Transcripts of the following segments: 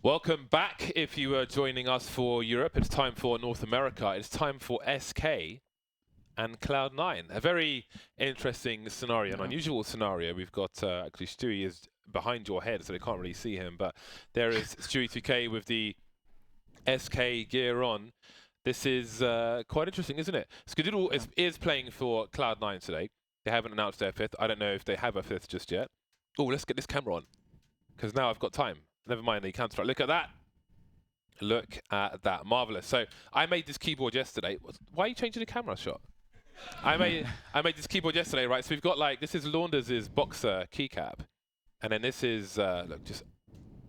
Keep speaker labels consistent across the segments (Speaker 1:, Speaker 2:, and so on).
Speaker 1: Welcome back. If you are joining us for Europe, it's time for North America. It's time for SK and Cloud9. A very interesting scenario, an unusual scenario. We've got, actually, Stewie is behind your head, so they can't really see him, but there is Stewie 2K with the SK gear on. This is quite interesting, isn't it? Skadoodle is playing for Cloud9 today. They haven't announced their fifth. I don't know if they have a fifth just yet. Oh, let's get this camera on, because now I've got time. Never mind the counter-strike. Look at that. Look at that. Marvelous. So I made this keyboard yesterday. Why are you changing the camera shot? I made this keyboard yesterday, right? So we've got this is Launders' Boxer keycap. And then this is, look, just,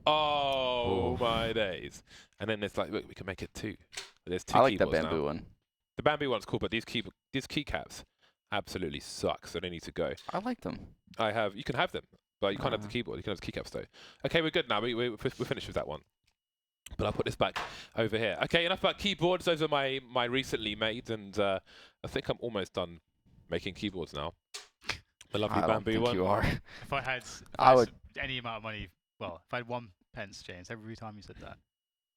Speaker 1: oh my days. And then there's look, we can make it two. There's two
Speaker 2: I like the
Speaker 1: keyboards
Speaker 2: bamboo
Speaker 1: now.
Speaker 2: one.
Speaker 1: The bamboo one's cool, but these keycaps absolutely suck, so they need to go.
Speaker 2: I like them.
Speaker 1: You can have them. But you can't have the keyboard. You can have the keycaps though. Okay, we're good now. We're finished with that one. But I'll put this back over here. Okay, enough about keyboards. Those are my recently made, and I think I'm almost done making keyboards now. The lovely bamboo one.
Speaker 2: You are.
Speaker 3: If I had any amount of money, well, if I had 1 pence, James, every time you said that,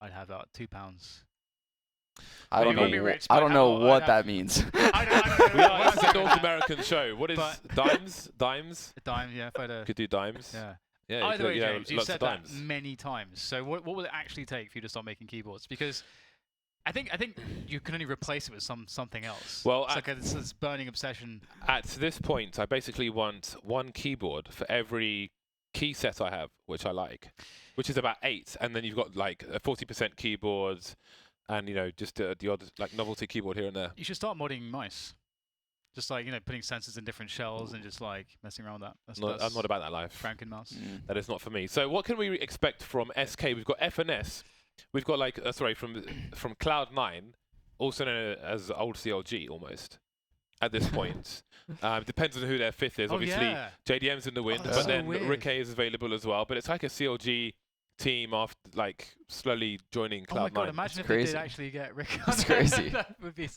Speaker 3: I'd have about £2.
Speaker 2: I don't
Speaker 3: Maybe
Speaker 2: know.
Speaker 3: rich,
Speaker 2: I
Speaker 3: but
Speaker 2: don't
Speaker 3: how
Speaker 2: know
Speaker 3: about
Speaker 2: what
Speaker 3: I
Speaker 2: that means.
Speaker 3: I don't
Speaker 1: We
Speaker 3: know.
Speaker 1: are this is a North American show. What is dimes? Dimes?
Speaker 3: A dime, yeah. If I had a,
Speaker 1: Could do dimes.
Speaker 3: yeah.
Speaker 1: Yeah.
Speaker 3: Either way,
Speaker 1: yeah,
Speaker 3: James, you've
Speaker 1: lots
Speaker 3: said
Speaker 1: of
Speaker 3: that
Speaker 1: dimes.
Speaker 3: many times. So what will it actually take for you to start making keyboards? Because I think you can only replace it with something else.
Speaker 1: Well,
Speaker 3: it's like this burning obsession.
Speaker 1: At this point, I basically want one keyboard for every key set I have, which I like, which is about 8, and then you've got a 40% keyboards, and just the odd novelty keyboard here and there.
Speaker 3: You should start modding mice. Just putting sensors in different shells and just messing around with that.
Speaker 1: I'm not about that life.
Speaker 3: Franken mouse.
Speaker 1: That is not for me. So what can we expect from SK? We've got FNS. We've got from Cloud9, also known as old CLG almost. At this point, depends on who their fifth is.
Speaker 3: Oh,
Speaker 1: Obviously,
Speaker 3: yeah.
Speaker 1: JDM's in the wind,
Speaker 3: that's
Speaker 1: but
Speaker 3: so
Speaker 1: then
Speaker 3: weird.
Speaker 1: Rick is available as well. But it's like a CLG team after slowly joining Cloud9.
Speaker 3: Oh my god! Imagine if they did actually get Rick.
Speaker 2: That's crazy.
Speaker 3: That would be.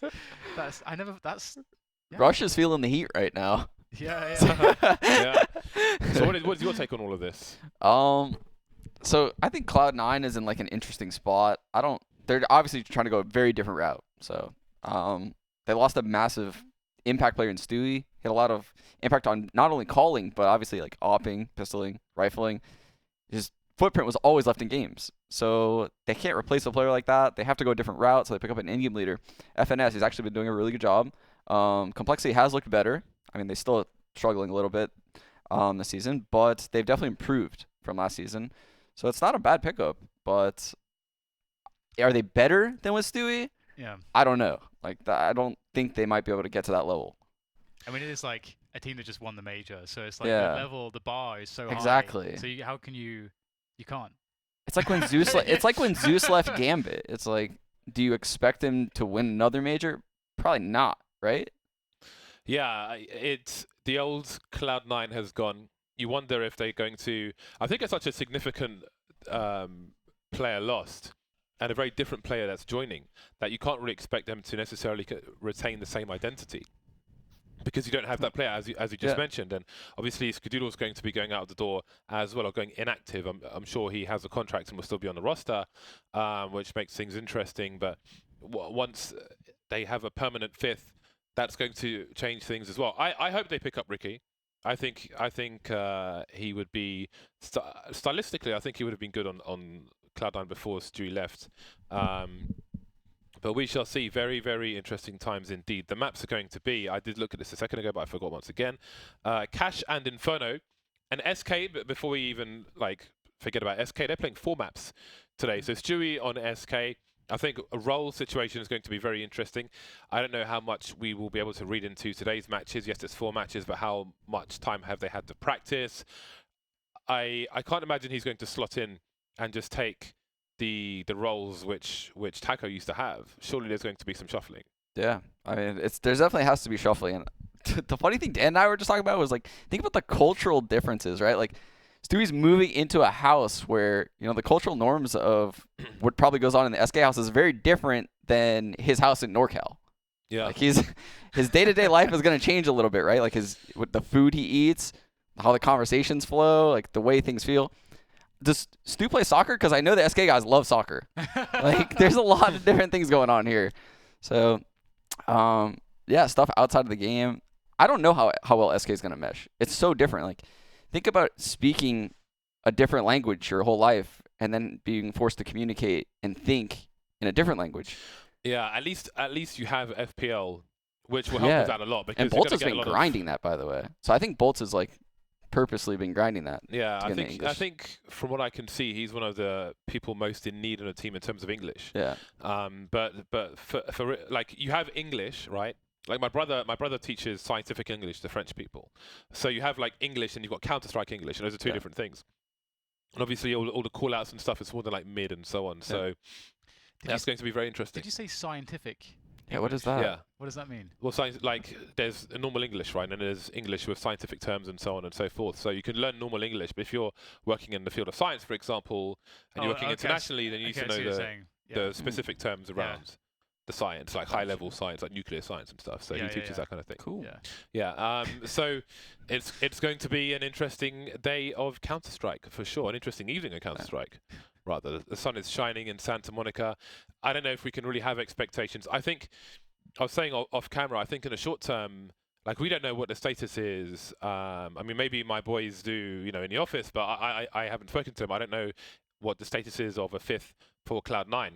Speaker 3: Yeah.
Speaker 2: Russia's feeling the heat right now.
Speaker 3: Yeah.
Speaker 1: Yeah. So what is your take on all of this?
Speaker 2: So I think Cloud9 is in an interesting spot. They're obviously trying to go a very different route. So they lost a massive impact player in Stewie. He had a lot of impact on not only calling, but obviously opping, pistoling, rifling. His footprint was always left in games. So they can't replace a player like that. They have to go a different route, so they pick up an in-game leader. FNS has actually been doing a really good job. Complexity has looked better. I mean, they're still struggling a little bit this season, but they've definitely improved from last season. So it's not a bad pickup, but are they better than with Stewie?
Speaker 3: Yeah.
Speaker 2: I don't know. I don't think they might be able to get to that level.
Speaker 3: I mean, it is a team that just won the major, so it's the bar is so high.
Speaker 2: Exactly.
Speaker 3: So how can you can't.
Speaker 2: It's like when Zeus. It's like when Zeus left Gambit. It's do you expect him to win another major? Probably not, right?
Speaker 1: Yeah, the old Cloud9 has gone. You wonder if they're going to. I think it's such a significant player lost, and a very different player that's joining, that you can't really expect them to necessarily retain the same identity, because you don't have that player, as you just mentioned. And obviously Skadoodle's going to be going out of the door as well, or going inactive. I'm sure he has a contract and will still be on the roster, which makes things interesting. But once they have a permanent fifth, that's going to change things as well. I hope they pick up Ricky. I think he would be stylistically. I think he would have been good on Cloud9 before Stewie left. But we shall see. Very, very interesting times indeed. The maps are going to be, I did look at this a second ago, but I forgot once again. Cash and Inferno. And SK, but before we even forget about SK, they're playing 4 maps today. So Stewie on SK. I think a role situation is going to be very interesting. I don't know how much we will be able to read into today's matches. Yes, it's 4 matches, but how much time have they had to practice? I can't imagine he's going to slot in and just take the roles which Taco used to have. Surely there's going to be some shuffling.
Speaker 2: Yeah, I mean, there definitely has to be shuffling. And the funny thing Dan and I were just talking about was think about the cultural differences, right? Stewie's moving into a house where the cultural norms of what probably goes on in the SK house is very different than his house in NorCal.
Speaker 1: Yeah,
Speaker 2: his day-to-day life is going to change a little bit, right? With the food he eats, how the conversations flow, the way things feel. does Stu play soccer? Because I know the SK guys love soccer. Like, there's a lot of different things going on here. So, yeah, stuff outside of the game. I don't know how well SK is going to mesh. It's so different. Like, think about speaking a different language your whole life and then being forced to communicate and think in a different language.
Speaker 1: Yeah, at least you have FPL, which will help with that a lot. Because
Speaker 2: and
Speaker 1: you're
Speaker 2: Bolts
Speaker 1: gonna
Speaker 2: has
Speaker 1: get
Speaker 2: been
Speaker 1: a lot
Speaker 2: grinding that, by the way. So I think Bolts has like purposely been grinding that.
Speaker 1: Yeah,
Speaker 2: to get
Speaker 1: I
Speaker 2: English.
Speaker 1: think from what I can see, he's one of the people most in need in a team in terms of English.
Speaker 2: Yeah.
Speaker 1: But for like you have English, right? Like my brother teaches scientific English to French people. So you have like English and you've got Counter-Strike English, and those are two different things. And obviously all the call outs and stuff is more than like mid and so on. So that's going to be very interesting.
Speaker 3: Did you say scientific?
Speaker 2: Yeah, what is that?
Speaker 1: Yeah.
Speaker 3: What does that mean?
Speaker 1: Well, science, like there's a normal English, right? And there's English with scientific terms and so on and so forth. So you can learn normal English, but if you're working in the field of science, for example, and you're working internationally, then you need to know the specific terms around the science, like high-level science, like nuclear science and stuff. So he teaches that kind of thing.
Speaker 2: Cool.
Speaker 1: Yeah. So it's going to be an interesting day of Counter-Strike for sure. An interesting evening of Counter-Strike. Rather, the sun is shining in Santa Monica. I don't know if we can really have expectations. I think I was saying off camera. I think in the short term, like we don't know what the status is. I mean, maybe my boys do, you know, in the office, but I haven't spoken to them. I don't know what the status is of a fifth for Cloud9.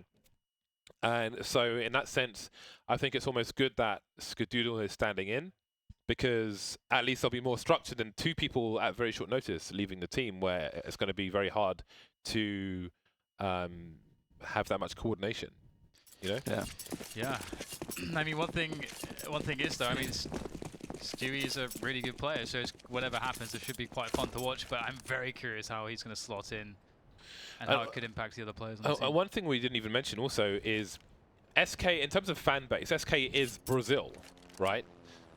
Speaker 1: And so in that sense, I think it's almost good that Skadoodle is standing in, because at least there'll be more structure than two people at very short notice leaving the team, where it's going to be very hard to have that much coordination. You know?
Speaker 3: Yeah. I mean, one thing is though. I mean, Stewie is a really good player, so whatever happens, it should be quite fun to watch. But I'm very curious how he's going to slot in and how it could impact the other players on the team.
Speaker 1: One thing we didn't even mention also is SK, in terms of fan base, SK is Brazil, right?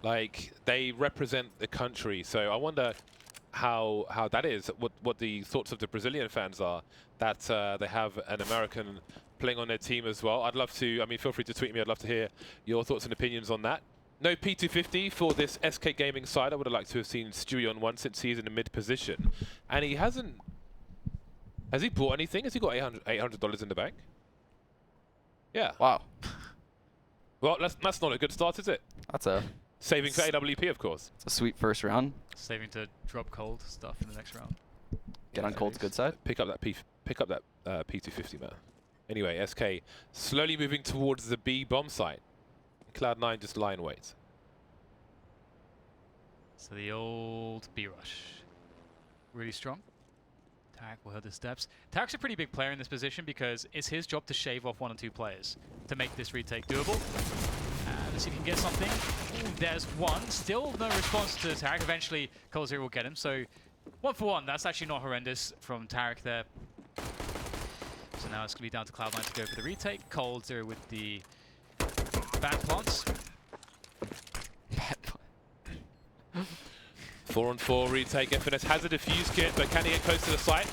Speaker 1: Like, they represent the country, so I wonder how that is, what the thoughts of the Brazilian fans are, that they have an American playing on their team as well. I'd love to, I mean, feel free to tweet me, I'd love to hear your thoughts and opinions on that. No P250 for this SK Gaming side. I would have liked to have seen Stewie on one, since he's in the mid position. And he hasn't... Has he bought anything? Has he got $800 in the bank? Yeah.
Speaker 2: Wow.
Speaker 1: Well, that's not a good start, is it?
Speaker 2: That's a...
Speaker 1: Saving for AWP, of course.
Speaker 2: It's a sweet first round.
Speaker 3: Saving to drop cold stuff in the next round.
Speaker 2: Get on Cold's good side.
Speaker 1: Pick up that P250, man. Anyway, SK slowly moving towards the B bomb site. Cloud9 just lie in wait.
Speaker 3: So the old B rush. Really strong. Tarek will hit the steps. Tarek's a pretty big player in this position because it's his job to shave off 1 or 2 players to make this retake doable. Let's see if he can get something. Ooh, there's one. Still no response to Tarek. Eventually, Cold0 will get him. So 1 for 1. That's actually not horrendous from Tarek there. So now it's going to be down to Cloud9 to go for the retake. Cold0 with the bad plants.
Speaker 1: 4-on-4 retake. FNS has a defuse kit, but can he get close to the site?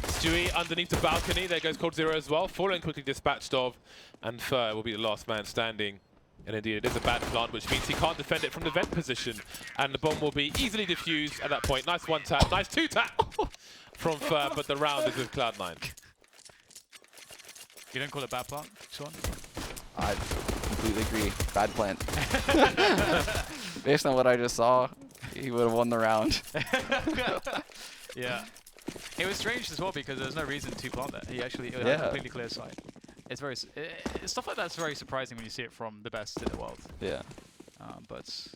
Speaker 1: Stewie underneath the balcony. There goes Cold0 as well. Fallen quickly dispatched of, and Fur will be the last man standing. And indeed, it is a bad plant, which means he can't defend it from the vent position. And the bomb will be easily defused at that point. Nice 1-tap, nice 2-tap from Fur, but the round is with Cloud9.
Speaker 3: You don't call it bad plant, Sean?
Speaker 2: I completely agree. Bad plant. Based on what I just saw, he would have won the round.
Speaker 3: Yeah. It was strange as well because there's no reason to plant that. He actually had a completely clear sight. It's very stuff like that's very surprising when you see it from the best in the world.
Speaker 2: Yeah.
Speaker 3: But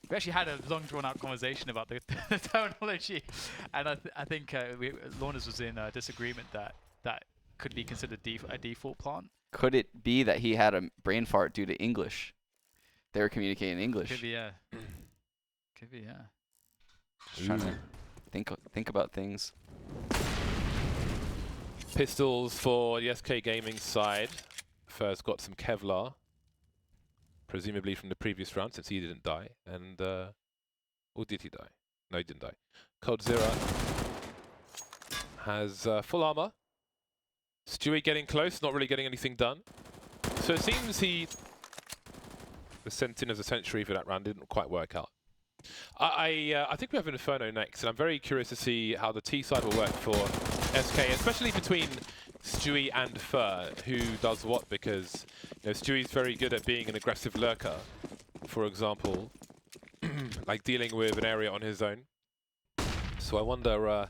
Speaker 3: we actually had a long drawn-out conversation about the terminology, and I think Lornas was in disagreement that could be considered a default plant.
Speaker 2: Could it be that he had a brain fart due to English? They were communicating in English.
Speaker 3: Could be, yeah. Could be, yeah.
Speaker 2: Just trying to think about things.
Speaker 1: Pistols for the SK Gaming side. First got some Kevlar, presumably from the previous round, since he didn't die. And or did he die? No, he didn't die. Cold0 has full armor. Stewie getting close, not really getting anything done. So it seems he was sent in as a sentry for that round. Didn't quite work out. I think we have Inferno next, and I'm very curious to see how the T side will work for SK, especially between Stewie and Fur, who does what, because Stewie's very good at being an aggressive lurker, for example, like dealing with an area on his own. So I wonder,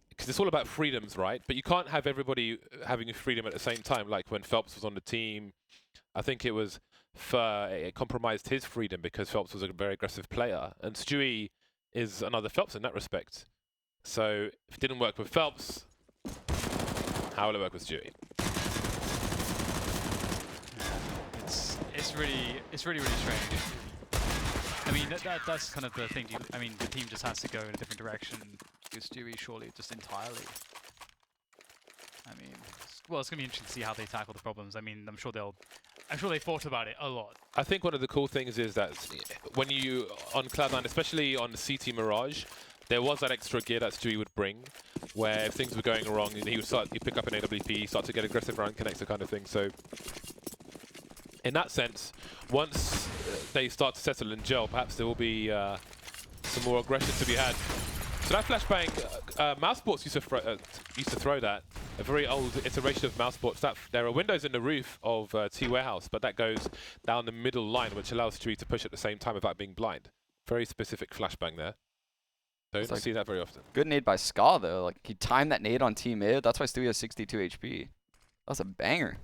Speaker 1: because it's all about freedoms, right? But you can't have everybody having freedom at the same time, like when Phelps was on the team. I think it was Fur, it compromised his freedom because Phelps was a very aggressive player, and Stewie is another Phelps in that respect. So if it didn't work with Phelps, how will it work with Stewie?
Speaker 3: It's really strange. I mean, that's kind of the thing. I mean, the team just has to go in a different direction with Stewie, surely, just entirely. I mean, well, it's gonna be interesting to see how they tackle the problems. I mean, I'm sure they thought about it a lot.
Speaker 1: I think one of the cool things is that when you on Cloud9, especially on the CT Mirage, there was that extra gear that Stewie would bring, where if things were going wrong, he would pick up an AWP, start to get aggressive around connector kind of thing. So in that sense, once they start to settle and gel, perhaps there will be some more aggression to be had. So that flashbang, Mousesports used to throw that. A very old iteration of Mousesports. There are windows in the roof of T Warehouse, but that goes down the middle line, which allows Stewie to push at the same time without being blind. Very specific flashbang there. Don't see that very often.
Speaker 2: Good nade by Ska though. Like he timed that nade on T mid. That's why Stewie has 62 HP. That's a banger.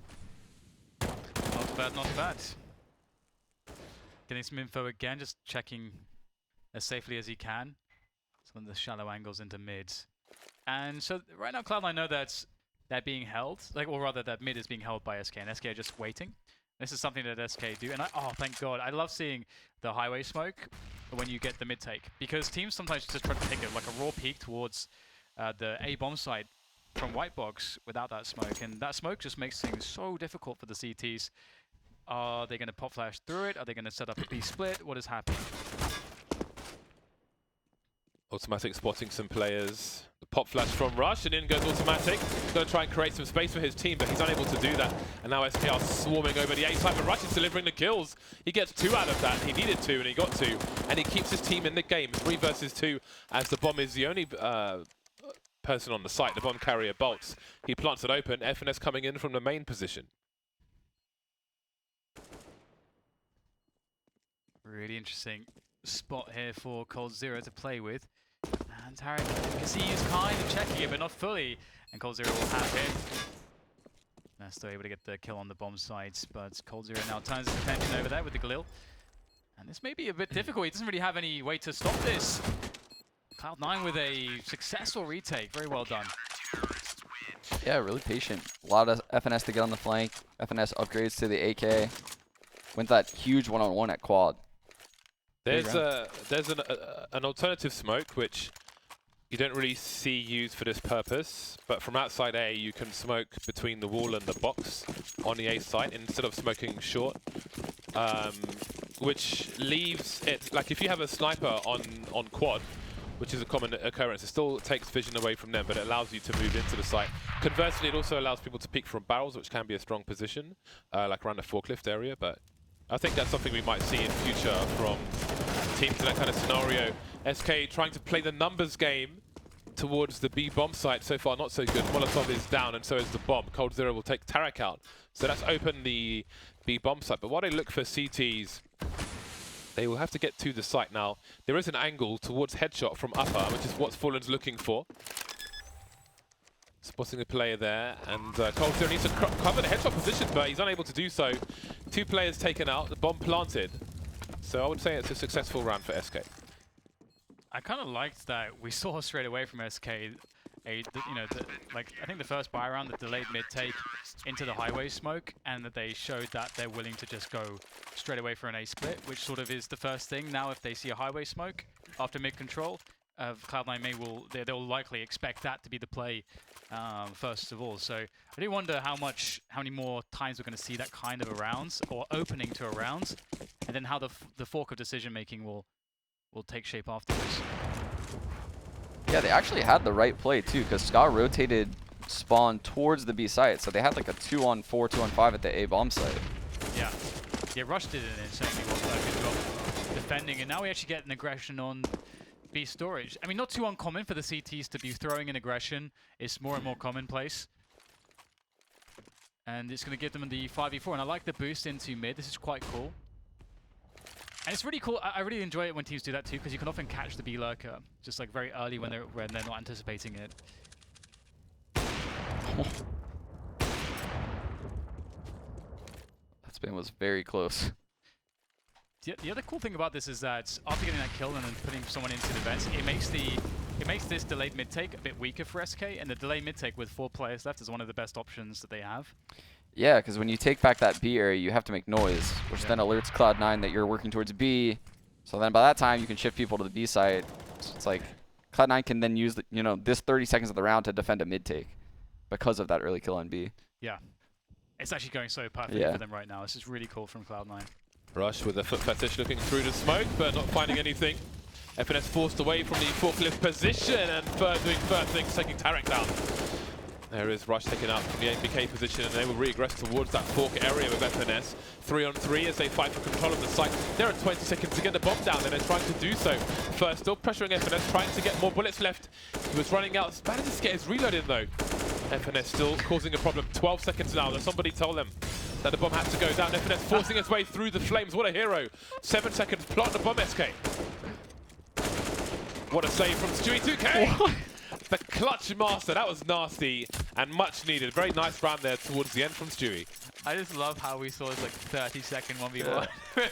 Speaker 3: Not bad, not bad. Getting some info again, just checking as safely as he can. Some of the shallow angles into mids. And so right now Cloud9 know that being held, or rather that mid is being held by SK, and SK are just waiting. This is something that SK do, and oh, thank God. I love seeing the highway smoke when you get the mid take, because teams sometimes just try to take like a raw peek towards the A bomb side from white box without that smoke, and that smoke just makes things so difficult for the CTs. Are they going to pop flash through it? Are they going to set up a B split? What is happening?
Speaker 1: Automatic spotting some players. The pop flash from Rush, and in goes Automatic. He's going to try and create some space for his team, but he's unable to do that. And now SK are swarming over the A side, but Rush is delivering the kills. He gets 2 out of that. He needed 2, and he got 2. And he keeps his team in the game. 3 versus 2, as the bomb is the only person on the site. The bomb carrier bolts. He plants it open. FNS coming in from the main position.
Speaker 3: Really interesting spot here for Cold Zero to play with. And Tarek, you can see he's kind of checking it, but not fully. And Cold Zero will have him. They're still able to get the kill on the bomb sides, but Cold Zero now turns his attention over there with the Galil. And this may be a bit difficult. He doesn't really have any way to stop this. Cloud9 with a successful retake. Very well done.
Speaker 2: Yeah, really patient. A lot of FNS to get on the flank. FNS upgrades to the AK. Went that huge one-on-one at quad.
Speaker 1: There's an alternative smoke which you don't really see used for this purpose, but from outside A you can smoke between the wall and the box on the A site instead of smoking short, which leaves it, like if you have a sniper on quad, which is a common occurrence, it still takes vision away from them, but it allows you to move into the site. Conversely, it also allows people to peek from barrels, which can be a strong position, like around the forklift area, but I think that's something we might see in future from teams in that kind of scenario. SK trying to play the numbers game towards the B bomb site. So far, not so good. Molotov is down, and so is the bomb. Cold Zero will take Tarek out. So that's opened the B bomb site. But while they look for CTs, they will have to get to the site now. There is an angle towards headshot from upper, which is what Fallen's looking for. Spotting the player there, and Cold Zero needs to cover the headshot position, but he's unable to do so. 2 players taken out, the bomb planted. So I would say it's a successful round for SK.
Speaker 3: I kind of liked that we saw straight away from SK, I think the first buy round, the delayed mid take into the highway smoke, and that they showed that they're willing to just go straight away for an A split, which sort of is the first thing. Now, if they see a highway smoke after mid control, Cloud9 they'll likely expect that to be the play first of all. So I do wonder how many more times we're going to see that kind of a rounds or opening to a rounds, and then how the fork of decision making will take shape afterwards.
Speaker 2: Yeah, they actually had the right play too, because Ska rotated spawn towards the B site, so they had like a 2-on-4, 2-on-5 at the A bomb site.
Speaker 3: Yeah, Rush did it, and it certainly was a good job defending, and now we actually get an aggression on B storage. I mean, not too uncommon for the CTs to be throwing in aggression. It's more and more commonplace. And it's going to give them the 5v4. And I like the boost into mid. This is quite cool. And it's really cool. I really enjoy it when teams do that too, because you can often catch the B lurker just like very early when they're not anticipating it.
Speaker 2: That spin was very close.
Speaker 3: The other cool thing about this is that after getting that kill and then putting someone into the vents, it makes this delayed mid take a bit weaker for SK, and the delayed mid take with 4 players left is one of the best options that they have. Yeah,
Speaker 2: because when you take back that B area, you have to make noise, which then alerts Cloud9 that you're working towards B. So then by that time, you can shift people to the B site. So it's like Cloud9 can then use this 30 seconds of the round to defend a mid take because of that early kill on B.
Speaker 3: Yeah, it's actually going so perfectly for them right now. This is really cool from Cloud9.
Speaker 1: Rush with a foot fetish looking through the smoke, but not finding anything. FNS forced away from the forklift position, and Fur doing Fur things, taking Tarek down. There is Rush taken out from the APK position, and they will regress towards that fork area with FNS. 3-on-3 as they fight for control of the site. There are 20 seconds to get the bomb down, and they're trying to do so. Fur still pressuring FNS, trying to get more bullets left. He was running out, manages to get his reload in though. FNS still causing a problem. 12 seconds now, that somebody told them that the bomb had to go down. FNS forcing its way through the flames. What a hero. 7 seconds, plot the bomb, SK. What a save from Stewie 2K. The clutch master, that was nasty and much needed. Very nice round there towards the end from Stewie.
Speaker 3: I just love how we saw this like 30-second 1v1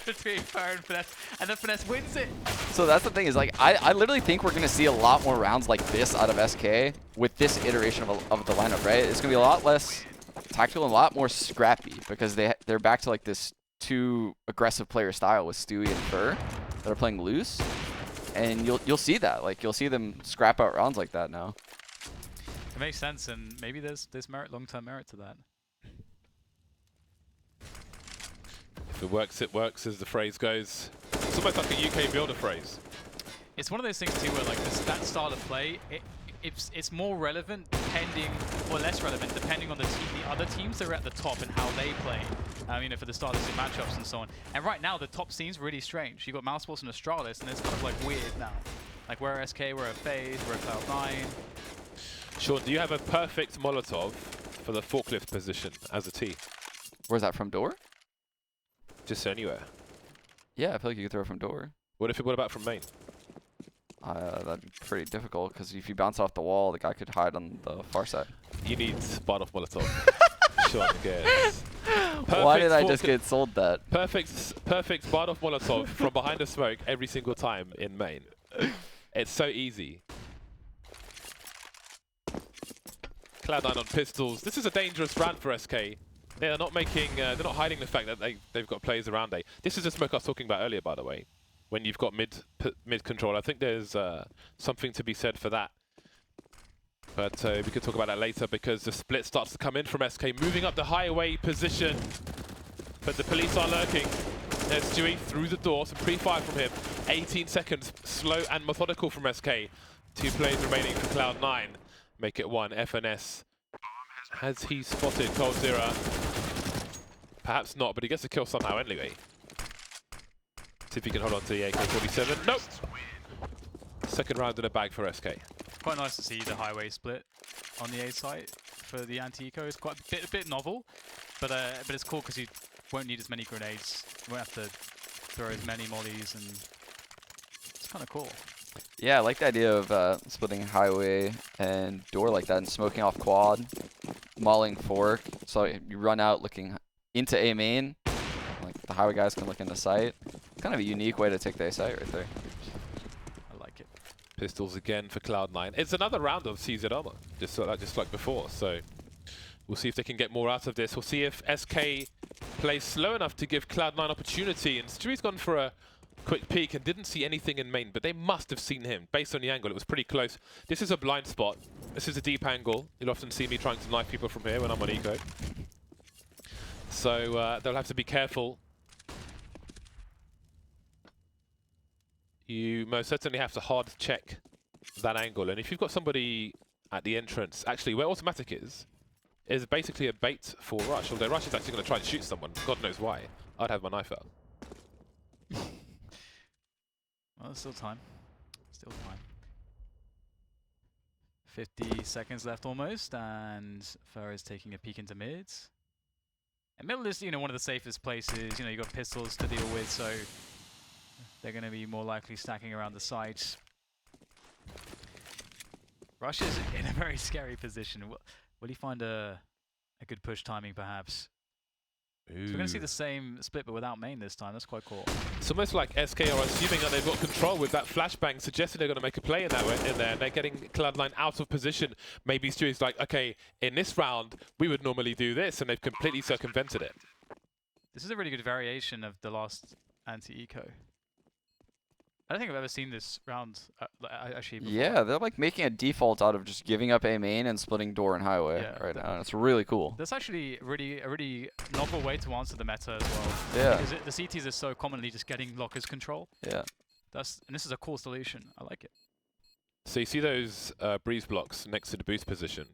Speaker 3: between Fur and Finesse, and then Finesse wins it.
Speaker 2: So that's the thing is, like, I literally think we're going to see a lot more rounds like this out of SK with this iteration of the lineup, right? It's going to be a lot less tactical and a lot more scrappy because they're back to like this too aggressive player style with Stewie and Fur that are playing loose. And you'll see that, like you'll see them scrap out rounds like that now.
Speaker 3: It makes sense, and maybe there's long-term merit to that.
Speaker 1: If it works, as the phrase goes. It's almost like a UK builder phrase.
Speaker 3: It's one of those things too, where like that style of play, it's more relevant depending, or less relevant depending on the other teams that are at the top and how they play. For the starters in matchups and so on. And right now, the top scene's really strange. You've got Mousesports and Astralis, and it's kind of like weird now. Like we're SK, we're at FaZe, we're at Cloud9.
Speaker 1: Sean, do you have a perfect Molotov for the forklift position as a T?
Speaker 2: Where's that, from door?
Speaker 1: Just anywhere.
Speaker 2: Yeah, I feel like you could throw it from door.
Speaker 1: What about from main?
Speaker 2: That'd be pretty difficult, because if you bounce off the wall, the guy could hide on the far side.
Speaker 1: You need Bardoff Molotov. Sean gets.
Speaker 2: Why did I just get sold that?
Speaker 1: Perfect Bardoff Molotov from behind the smoke every single time in main. It's so easy. Cloud9 on pistols. This is a dangerous round for SK. They are not making. They're not hiding the fact that they've got players around A. This is the smoke I was talking about earlier, by the way. When you've got mid control, I think there's something to be said for that. But we could talk about that later because the split starts to come in from SK, moving up the highway position. But the police are lurking. There's Stewie through the door, some pre-fire from him. 18 seconds, slow and methodical from SK. 2 plays remaining for Cloud9. Make it 1. FNS. Has he spotted Coldzera? Perhaps not, but he gets a kill somehow anyway. See if he can hold on to the AK-47. Nope! Second round in the bag for SK.
Speaker 3: Quite nice to see the highway split on the A site for the anti-eco. It's quite a bit novel, but it's cool because you won't need as many grenades. You won't have to throw as many mollies, and it's kind of cool.
Speaker 2: Yeah, I like the idea of splitting highway and door like that and smoking off quad, mauling fork. So you run out looking into A main, like the highway guys can look in the site. It's kind of a unique way to take the A site right there.
Speaker 1: Pistols again for Cloud9. It's another round of CZ armor, just like before. So we'll see if they can get more out of this. We'll see if SK plays slow enough to give Cloud9 opportunity. And Stewie's gone for a quick peek and didn't see anything in main, but they must have seen him. Based on the angle, it was pretty close. This is a blind spot. This is a deep angle. You'll often see me trying to knife people from here when I'm on eco. So they'll have to be careful. You most certainly have to hard check that angle. And if you've got somebody at the entrance, actually where automatic is basically a bait for Rush. Although Rush is actually going to try and shoot someone. God knows why. I'd have my knife out.
Speaker 3: Well, there's still time. Still time. 50 seconds left almost, and Fur is taking a peek into mids. And middle is, one of the safest places. You got pistols to deal with, so they're going to be more likely stacking around the site. Rush is in a very scary position. Will he find a good push timing, perhaps? So we're going to see the same split, but without main this time. That's quite cool.
Speaker 1: It's almost like SK are assuming that they've got control with that flashbang, suggesting they're going to make a play in there. And they're getting Cloud9 out of position. Maybe Stewie's like, okay, in this round, we would normally do this, and they've completely circumvented it.
Speaker 3: This is a really good variation of the last anti-eco. I don't think I've ever seen this round actually before.
Speaker 2: Yeah, they're like making a default out of just giving up A main and splitting door and highway right now. And it's really cool.
Speaker 3: That's actually a really novel way to answer the meta as well.
Speaker 2: Yeah.
Speaker 3: Because the CTs are so commonly just getting lockers control.
Speaker 2: Yeah.
Speaker 3: And this is a cool solution. I like it.
Speaker 1: So you see those breeze blocks next to the boost position?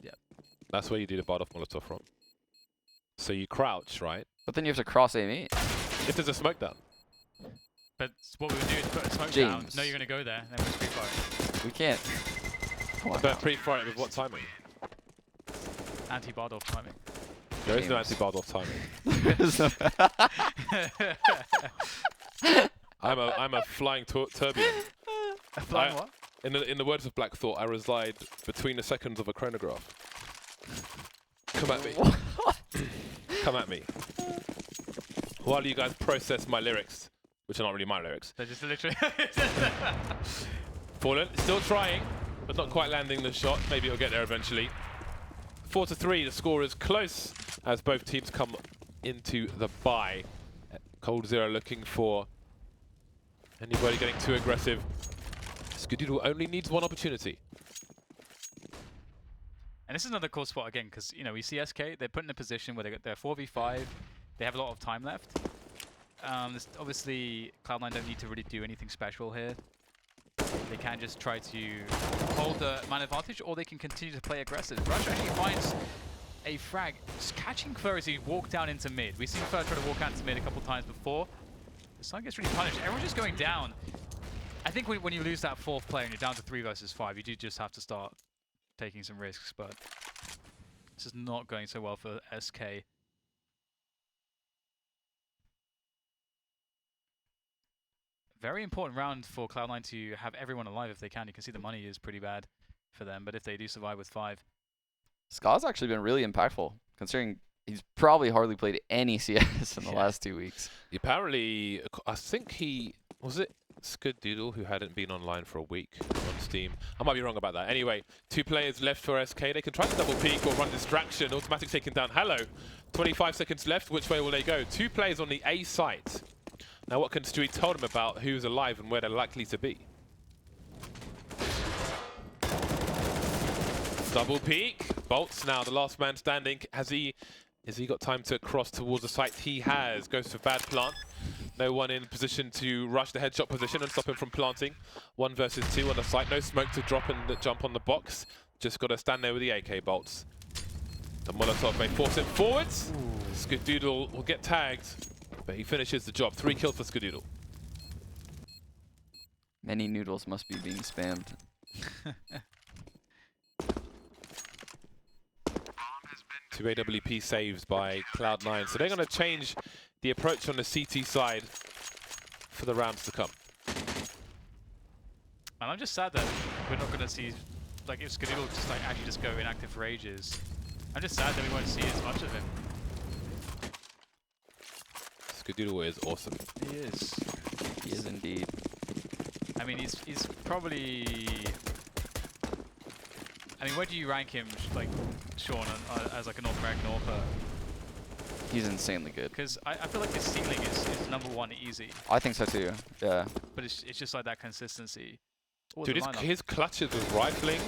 Speaker 3: Yep.
Speaker 1: That's where you do the Bardolph Molotov from. So you crouch, right?
Speaker 2: But then you have to cross A main.
Speaker 1: If there's a smoke down.
Speaker 3: But what we would do is put a smoke down. No, you're going to go there. Then we'll pre-fire.
Speaker 2: We can't. Come on.
Speaker 1: But pre-fire it with what timing?
Speaker 3: Anti-Bardolph timing.
Speaker 1: There is no anti-Bardolph timing. I'm a flying tourbillon.
Speaker 3: A flying what?
Speaker 1: In the words of Black Thought, I reside between the seconds of a chronograph. Come at me. Come at me. While you guys process my lyrics, which are not really my lyrics.
Speaker 3: They're just literally...
Speaker 1: Fallen, still trying, but not quite landing the shot. Maybe he'll get there eventually. 4-3, the score is close as both teams come into the bye. Cold Zero looking for anybody getting too aggressive. Skadoodle only needs one opportunity.
Speaker 3: And this is another cool spot again, because we see SK, they're put in a position where they're 4v5, they have a lot of time left. Obviously, Cloud9 don't need to really do anything special here. They can just try to hold the man advantage, or they can continue to play aggressive. Rush actually finds a frag, just catching Fur as he walked down into mid. We've seen Fur try to walk out into mid a couple times before. The side gets really punished. Everyone's just going down. I think when you lose that fourth player and you're down to 3 versus 5, you do just have to start taking some risks, but this is not going so well for SK. Very important round for Cloud9 to have everyone alive if they can. You can see the money is pretty bad for them, but if they do survive with 5.
Speaker 2: Ska's actually been really impactful, considering he's probably hardly played any CS in the last 2 weeks.
Speaker 1: Apparently, I think was it Skadoodle who hadn't been online for a week on Steam. I might be wrong about that. Anyway, 2 players left for SK. They can try to double peek or run distraction. Automatic taken down. Hello. 25 seconds left. Which way will they go? 2 players on the A site. Now, what can Stewie tell them about who's alive and where they're likely to be? Double peek. Bolts now, the last man standing. Has he got time to cross towards the site? He has. Goes for bad plant. No one in position to rush the headshot position and stop him from planting. 1 versus 2 on the site. No smoke to drop and jump on the box. Just got to stand there with the AK bolts. The Molotov may force him forwards. Skadoodle will get tagged, but he finishes the job. 3 kills for Skadoodle.
Speaker 2: Many noodles must be being spammed.
Speaker 1: 2 AWP saves by Cloud9. So they're going to change the approach on the CT side for the rounds to come.
Speaker 3: And I'm just sad that we're not going to see, like, if Skadoodle just actually just go inactive for ages. I'm just sad that we won't see as much of him.
Speaker 1: Skadoodle is awesome.
Speaker 3: He is.
Speaker 2: He is indeed.
Speaker 3: I mean, he's probably... I mean, where do you rank him, like, Sean, as like a North American AWPer?
Speaker 2: He's insanely good.
Speaker 3: Because I feel like his ceiling is #1 easy.
Speaker 2: I think so too, yeah.
Speaker 3: But it's just like that consistency.
Speaker 1: Dude, his clutches with rifling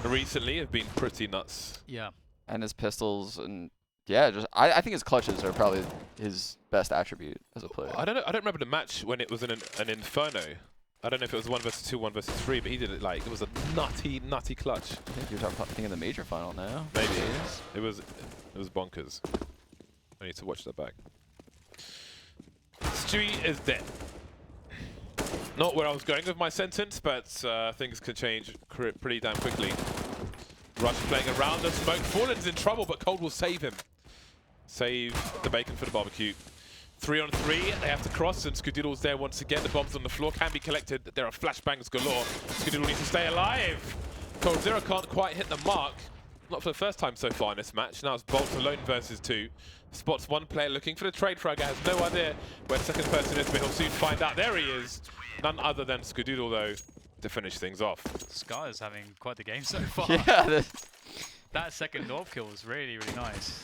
Speaker 1: recently have been pretty nuts.
Speaker 3: Yeah.
Speaker 2: And his pistols and yeah, just I think his clutches are probably his best attribute as a player.
Speaker 1: I don't remember the match when it was an Inferno. I don't know if it was 1 versus 2, 1 versus 3, but he did it like it was a nutty clutch.
Speaker 2: I think you're thinking the major final now.
Speaker 1: Maybe it was bonkers. I need to watch that back. Stewie is dead. Not where I was going with my sentence, but things can change pretty damn quickly. Rush playing around the smoke. Fallen's in trouble, but Cold will save him. Save the bacon for the barbecue. 3 on 3, they have to cross, and Skadoodle's there once again. The bombs on the floor can be collected. There are flashbangs galore. Skadoodle needs to stay alive. Cold Zero can't quite hit the mark. Not for the first time so far in this match. Now it's Bolt alone versus 2. Spots one player looking for the trade frag. Has no idea where the second person is, but he'll soon find out. There he is. None other than Skadoodle, though, to finish things off.
Speaker 3: Sky is having quite the game so far.
Speaker 2: Yeah.
Speaker 3: That second North kill was really, really nice.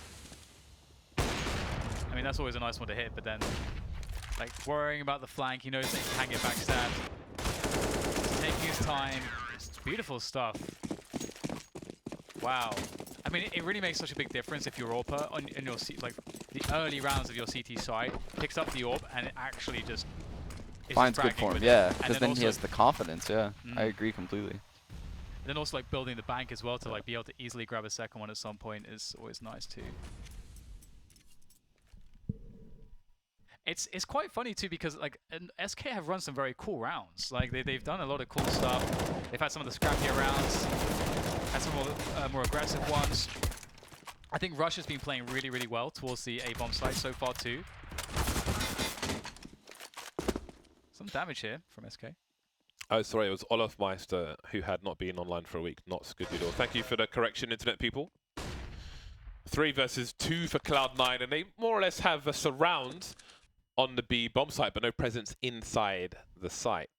Speaker 3: I mean, that's always a nice one to hit, but then, like, worrying about the flank, he knows that he can get backstabbed. He's taking his time. It's beautiful stuff. Wow. I mean, it really makes such a big difference if your AWPer on your like the early rounds of your CT side picks up the AWP and it actually just
Speaker 2: finds good form, yeah, because then he has the confidence. Yeah, I agree completely.
Speaker 3: And then also like building the bank as well to like be able to easily grab a second one at some point is always nice too. It's quite funny too because like SK have run some very cool rounds. Like they've done a lot of cool stuff. They've had some of the scrappier rounds, had some more aggressive ones. I think Rush has been playing really, really well towards the A-bomb site so far too. Some damage here from SK.
Speaker 1: Oh, sorry, it was Olafmeister who had not been online for a week, not Skadoodle. Thank you for the correction, internet people. 3 versus 2 for Cloud9, and they more or less have a surround on the B bomb site, but no presence inside the site.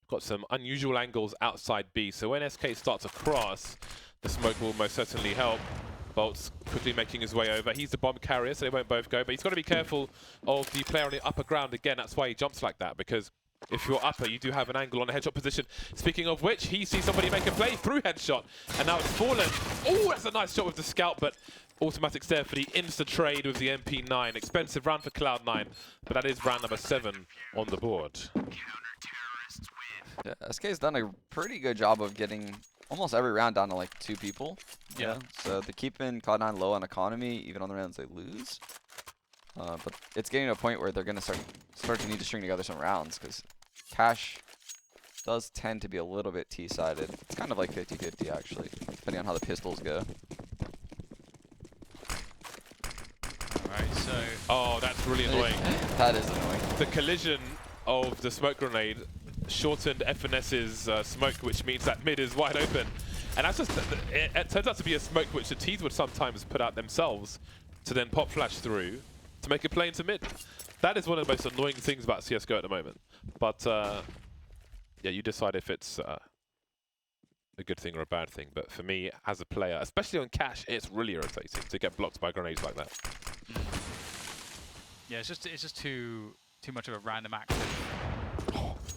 Speaker 1: Got some unusual angles outside B, so when SK starts across, the smoke will most certainly help. Bolt's quickly making his way over. He's the bomb carrier, so they won't both go, but he's got to be careful of the player on the upper ground again. That's why he jumps like that, because if you're upper, you do have an angle on a headshot position. Speaking of which, he sees somebody make a play through headshot, and now it's Fallen. Oh, that's a nice shot with the scout, but automatics there for the insta-trade with the MP9. Expensive round for Cloud9, but that is round number 7 on the board.
Speaker 2: Yeah, SK's done a pretty good job of getting almost every round down to like 2 people.
Speaker 3: Yeah.
Speaker 2: So they're keeping Cloud9 low on economy, even on the rounds they lose. But it's getting to a point where they're going to start to need to string together some rounds, because Cash does tend to be a little bit T-sided. It's kind of like 50-50 actually, depending on how the pistols go.
Speaker 3: Alright, so...
Speaker 1: Oh, that's really annoying.
Speaker 2: That is annoying.
Speaker 1: The collision of the smoke grenade shortened FNS's smoke, which means that mid is wide open. And that's just, it turns out to be a smoke which the T's would sometimes put out themselves to then pop flash through to make a play into mid. That is one of the most annoying things about CSGO at the moment. But yeah, you decide if it's a good thing or a bad thing. But for me, as a player, especially on Cash, it's really irritating to get blocked by grenades like that.
Speaker 3: Yeah, it's just too much of a random act.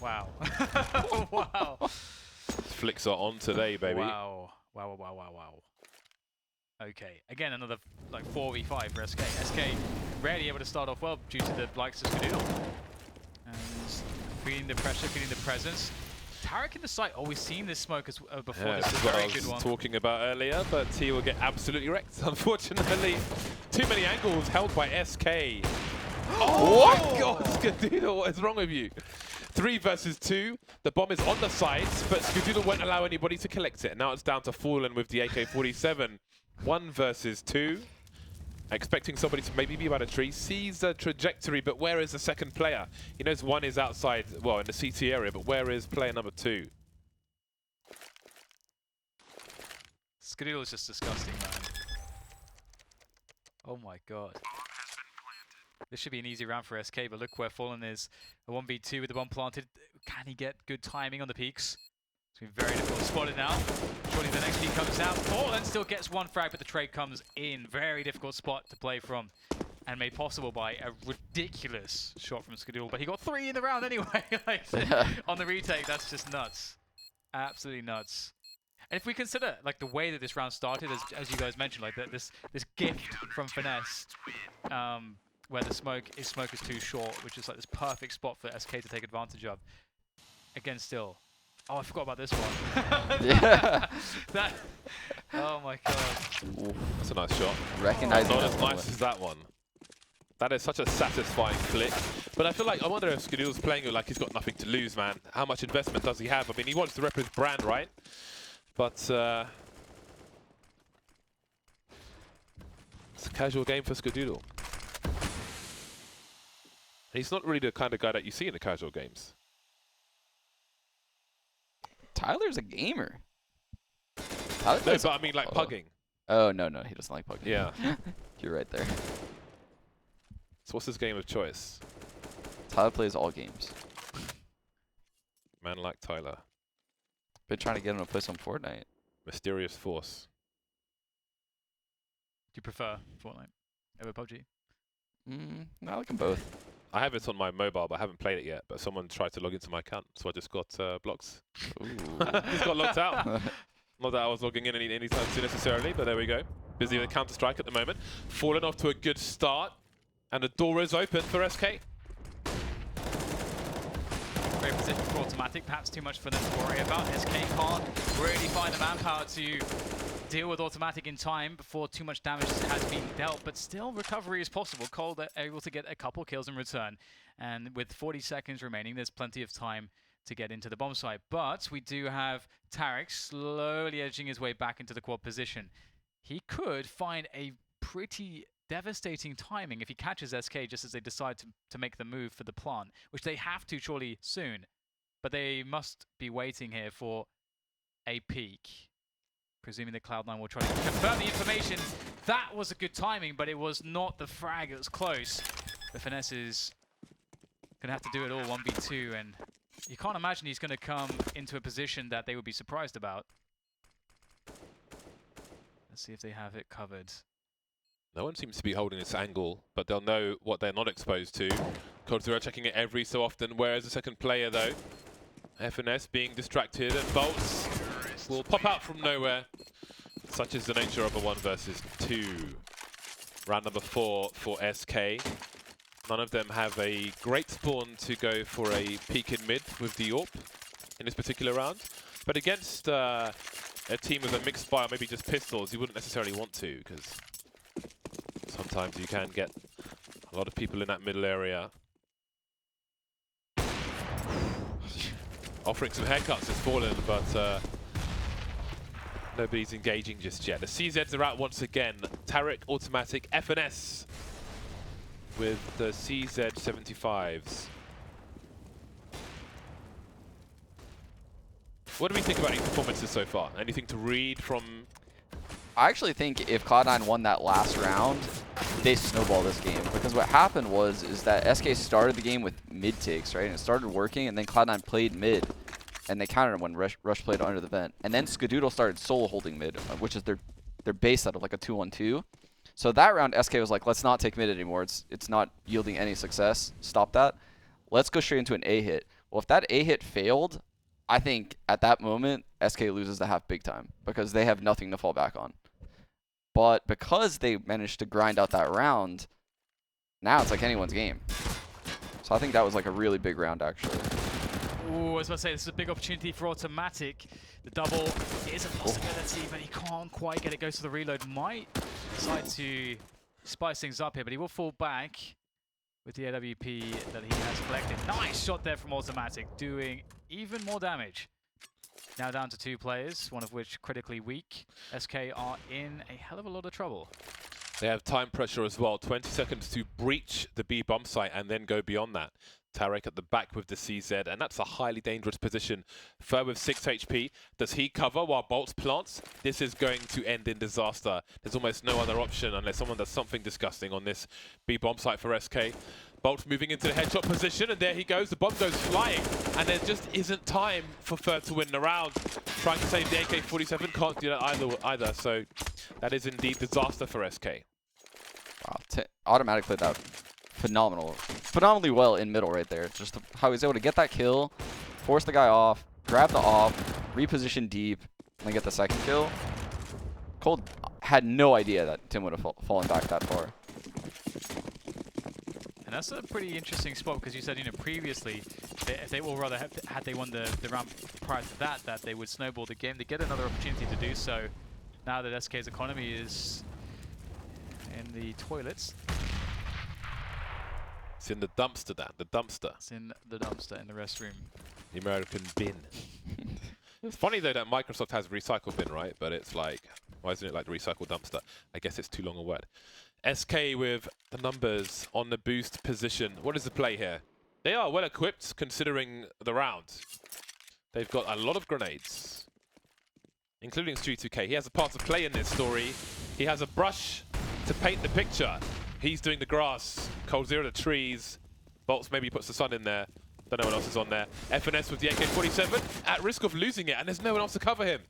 Speaker 3: Wow. Wow.
Speaker 1: Flicks are on today, baby.
Speaker 3: Wow. Wow, wow, wow, wow. Okay, again, another like 4v5 for SK. SK rarely able to start off well due to the likes of Skadoodle. And feeling the pressure, feeling the presence. Tarek in the site, we've seen this smoke as, before.
Speaker 1: Yeah,
Speaker 3: this is a very good one.
Speaker 1: Talking about earlier, but he will get absolutely wrecked, unfortunately. Too many angles held by SK. Oh my god, Skadoodle, what is wrong with you? 3 versus 2. The bomb is on the site, but Skadoodle won't allow anybody to collect it. Now it's down to Fallen with the AK-47. 1 versus 2. Expecting somebody to maybe be by the tree. Sees the trajectory, but where is the second player? He knows one is outside, well, in the CT area, but where is player number 2?
Speaker 3: Skadoodle is just disgusting, man. Oh my god. This should be an easy round for SK, but look where Fallen is. A 1v2 with the bomb planted. Can he get good timing on the peaks? It's been very difficult to spot it now. Surely the next peak comes out. Fallen still gets 1 frag, but the trade comes in. Very difficult spot to play from. And made possible by a ridiculous shot from Skadoodle. But he got 3 in the round anyway. Like, on the retake, that's just nuts. Absolutely nuts. And if we consider like the way that this round started, as you guys mentioned, like this gift from Finesse, where the smoke is too short, which is like this perfect spot for SK to take advantage of. Again, still. Oh, I forgot about this one.
Speaker 2: Yeah.
Speaker 3: Oh my god.
Speaker 1: Ooh, that's a nice shot.
Speaker 2: Recognizing
Speaker 1: Not
Speaker 2: that
Speaker 1: as nice as that one. That is such a satisfying flick. But I feel like, I wonder if Skadoodle's playing it like he's got nothing to lose, man. How much investment does he have? I mean, he wants to rep his brand, right? But it's a casual game for Skadoodle. He's not really the kind of guy that you see in the casual games.
Speaker 2: Tyler's a gamer.
Speaker 1: No, but I mean like pugging.
Speaker 2: Oh, no, he doesn't like pugging.
Speaker 1: Yeah.
Speaker 2: You're right there.
Speaker 1: So what's his game of choice?
Speaker 2: Tyler plays all games.
Speaker 1: Man like Tyler.
Speaker 2: Been trying to get him to play some Fortnite.
Speaker 1: Mysterious force.
Speaker 3: Do you prefer Fortnite over PUBG?
Speaker 2: I like them both.
Speaker 1: I have it on my mobile, but I haven't played it yet. But someone tried to log into my account, so I just got blocks. Just got locked out. Not that I was logging in anytime soon necessarily, but there we go. Busy with Counter-Strike at the moment. Fallen off to a good start, and the door is open for SK.
Speaker 3: Great position for Automatic, perhaps too much for them to worry about. SK can't really find the manpower to deal with Automatic in time before too much damage has been dealt, but still recovery is possible. Cold able to get a couple kills in return, and with 40 seconds remaining, there's plenty of time to get into the bomb site. But we do have Tarek slowly edging his way back into the quad position. He could find a pretty devastating timing if he catches SK just as they decide to make the move for the plant, which they have to surely soon. But they must be waiting here for a peek. Presuming that Cloud9 will try to confirm the information. That was a good timing, but it was not the frag. It was close. The Finesse is going to have to do it all 1v2, and you can't imagine he's going to come into a position that they would be surprised about. Let's see if they have it covered.
Speaker 1: No one seems to be holding this angle, but they'll know what they're not exposed to. Cold Zero checking it every so often, whereas the second player, though, FNS being distracted, and Bolts will pop out from nowhere. Such is the nature of a 1 versus 2. Round number 4 for SK. None of them have a great spawn to go for a peek in mid with the AWP in this particular round. But against a team with a mixed buy, or maybe just pistols, you wouldn't necessarily want to, because sometimes you can get a lot of people in that middle area. Offering some haircuts has fallen, but nobody's engaging just yet. The CZs are out once again. Tarek, Automatic, FNS with the CZ75s. What do we think about these performances so far? Anything to read from?
Speaker 2: I actually think if Cloud9 won that last round, they snowball this game. Because what happened is that SK started the game with mid takes, right? And it started working, and then Cloud9 played mid. And they countered when Rush played under the vent. And then Skadoodle started solo holding mid, which is their base set of like a 2-1-2. So that round, SK was like, let's not take mid anymore. It's not yielding any success. Stop that. Let's go straight into an A hit. Well, if that A hit failed, I think at that moment, SK loses the half big time because they have nothing to fall back on. But because they managed to grind out that round, now it's like anyone's game. So I think that was like a really big round, actually.
Speaker 3: Ooh, I was about to say, this is a big opportunity for Automatic. The double is a possibility, but he can't quite get it. Goes to the reload. Might decide to spice things up here, but he will fall back with the AWP that he has collected. Nice shot there from Automatic, doing even more damage. Now down to 2 players, one of which critically weak. SK are in a hell of a lot of trouble.
Speaker 1: They have time pressure as well. 20 seconds to breach the B bomb site and then go beyond that. Tarek at the back with the CZ, and that's a highly dangerous position. Fur with 6 HP. Does he cover while Bolts plants? This is going to end in disaster. There's almost no other option unless someone does something disgusting on this B bomb site for SK. Bolts moving into the headshot position, and there he goes. The bomb goes flying, and there just isn't time for Fur to win the round. Trying to save the AK-47, can't do that either. So that is indeed disaster for SK.
Speaker 2: Wow, Automatic played that phenomenally well in middle right there. Just how he's able to get that kill, force the guy off, grab the off, reposition deep, and then get the second kill. Cold had no idea that Tim would have fallen back that far.
Speaker 3: And that's a pretty interesting spot because you said, previously, if they will rather had they won the round prior to that they would snowball the game. They get another opportunity to do so now that SK's economy is in the toilets.
Speaker 1: It's in the dumpster, Dan. The dumpster.
Speaker 3: It's in the dumpster in the restroom.
Speaker 1: The American bin. It's funny though that Microsoft has recycle bin, right? But it's like, why isn't it like the recycle dumpster? I guess it's too long a word. SK with the numbers on the boost position. What is the play here? They are well equipped considering the round. They've got a lot of grenades, including Stu2K. He has a part to play in this story. He has a brush to paint the picture. He's doing the grass. Cold Zero the trees. Bolts maybe puts the sun in there. Don't know what else is on there. FNS with the AK-47 at risk of losing it, and there's no one else to cover him.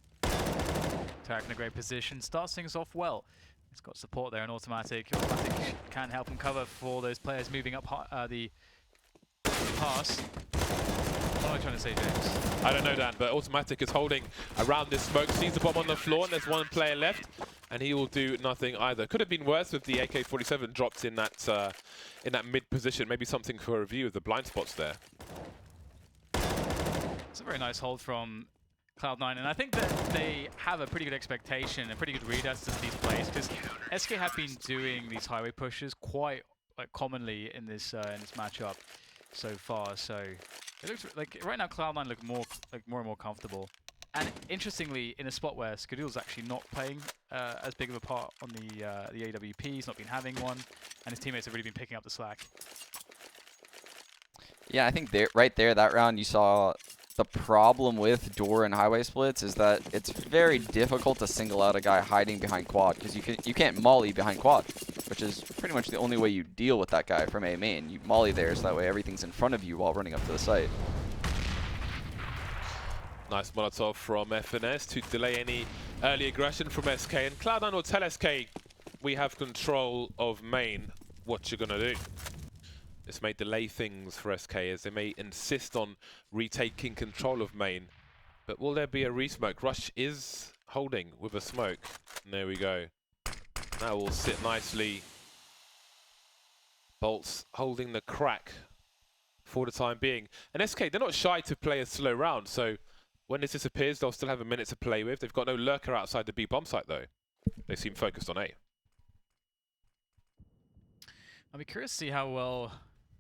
Speaker 3: Tarek in a great position. Starts things off well. He's got support there and automatic. Automatic can help him cover for those players moving up the pass. What am I trying to say, James?
Speaker 1: I don't know, Dan, but Automatic is holding around this smoke, sees the bomb on the floor, and there's one player left, and he will do nothing either. Could have been worse if the AK-47 dropped in that mid position. Maybe something for a review of the blind spots there.
Speaker 3: It's a very nice hold from Cloud9, and I think that they have a pretty good expectation, a pretty good read as to these plays, because SK have been doing these highway pushes quite commonly in this matchup so far. So it looks like right now Cloud9 look more and more comfortable. And interestingly, in a spot where Skadoodle's actually not playing as big of a part on the AWP, he's not been having one, and his teammates have really been picking up the slack.
Speaker 2: Yeah, I think right there, that round, you saw the problem with door and highway splits is that it's very difficult to single out a guy hiding behind quad, because you can't molly behind quad, which is pretty much the only way you deal with that guy from A main. You molly there so that way everything's in front of you while running up to the site.
Speaker 1: Nice Molotov from FNS to delay any early aggression from SK, and Cloud9 will tell SK, we have control of main, what you're gonna do. This may delay things for SK as they may insist on retaking control of main. But will there be a resmoke? Rush is holding with a smoke. And there we go. That will sit nicely. Bolts holding the crack for the time being. And SK, they're not shy to play a slow round. So when this disappears, they'll still have a minute to play with. They've got no lurker outside the B bomb site though. They seem focused on A.
Speaker 3: I'll be curious to see how well,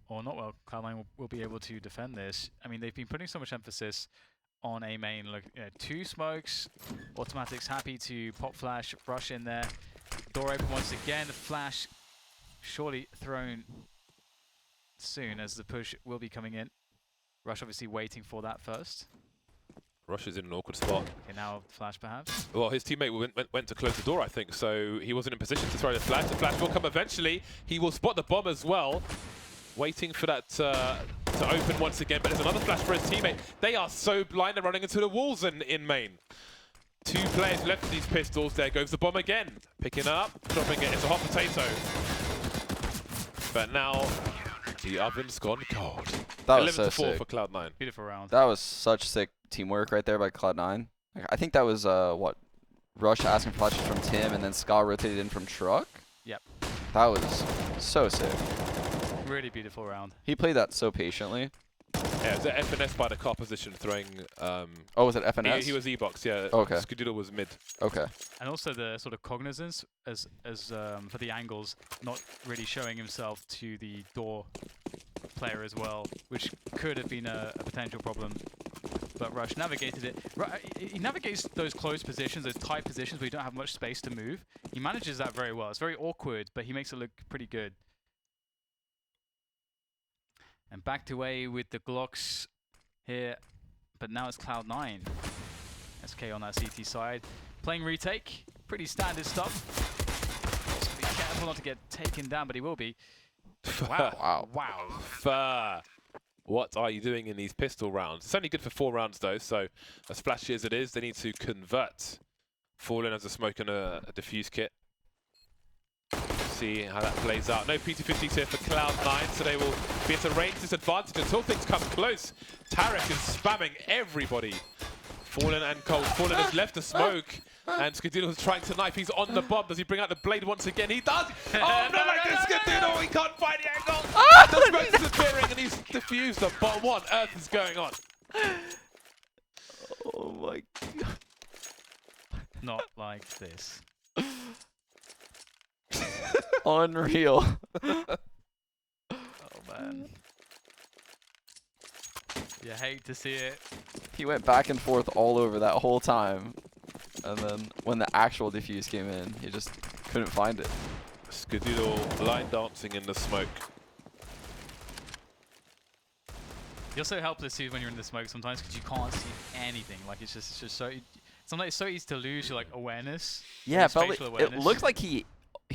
Speaker 3: or not well, Cloud9 will be able to defend this. I mean, they've been putting so much emphasis on A main. Look, two smokes, Automatic's happy to pop flash, rush in there. Door open once again, flash surely thrown soon as the push will be coming in. Rush obviously waiting for that first.
Speaker 1: Rush is in an awkward spot.
Speaker 3: Okay, now flash perhaps.
Speaker 1: Well, his teammate went to close the door, I think, so he wasn't in position to throw the flash. The flash will come eventually. He will spot the bomb as well. Waiting for that to open once again, but there's another flash for his teammate. They are so blind, they're running into the walls in main. Two players left with these pistols. There goes the bomb again. Picking up, dropping it. It's a hot potato. But now the oven's gone cold.
Speaker 2: That was so
Speaker 1: 11-4
Speaker 2: sick
Speaker 1: for Cloud9.
Speaker 3: Beautiful round.
Speaker 2: That was such sick teamwork right there by Cloud9. I think that was what, Rush asking for flashes from Tim, and then Ska rotated in from Truck.
Speaker 3: Yep.
Speaker 2: That was so sick.
Speaker 3: Really beautiful round.
Speaker 2: He played that so patiently.
Speaker 1: Yeah, it was at FNS by the car position throwing.
Speaker 2: Oh, was it FNS?
Speaker 1: He was E-box, yeah.
Speaker 2: Okay.
Speaker 1: Skadoodle was mid.
Speaker 2: Okay.
Speaker 3: And also the sort of cognizance as for the angles, not really showing himself to the door player as well, which could have been a potential problem. But Rush navigated it. He navigates those closed positions, those tight positions where you don't have much space to move. He manages that very well. It's very awkward, but he makes it look pretty good. And back to A with the Glocks here, but now it's Cloud9. SK on that CT side. Playing retake, pretty standard stuff. Just be careful not to get taken down, but he will be. Wow.
Speaker 1: Wow. What are you doing in these pistol rounds? It's only good for 4 rounds though, so as flashy as it is, they need to convert. Fallen as a smoke and a diffuse kit. See how that plays out. No P250s here for Cloud9, so they will be at a range disadvantage until things come close. Tarek is spamming everybody. Fallen and Cold. Fallen has left the smoke, and Skadoodle is trying to knife. He's on the bomb. Does he bring out the blade once again? He does! Oh, not like this, Skadoodle! He can't find the angle! The smoke's disappearing, and he's diffused the bomb. What on earth is going on?
Speaker 2: Oh my god.
Speaker 3: Not like this.
Speaker 2: Unreal.
Speaker 3: Oh man. man. You hate to see it.
Speaker 2: He went back and forth all over that whole time. And then when the actual defuse came in, he just couldn't find it.
Speaker 1: Skadoodle line dancing in the smoke.
Speaker 3: You're so helpless too when you're in the smoke sometimes because you can't see anything. Like it's just so. Sometimes it's so easy to lose your like awareness.
Speaker 2: Yeah,
Speaker 3: your
Speaker 2: but
Speaker 3: spatial
Speaker 2: it
Speaker 3: awareness.
Speaker 2: looks like he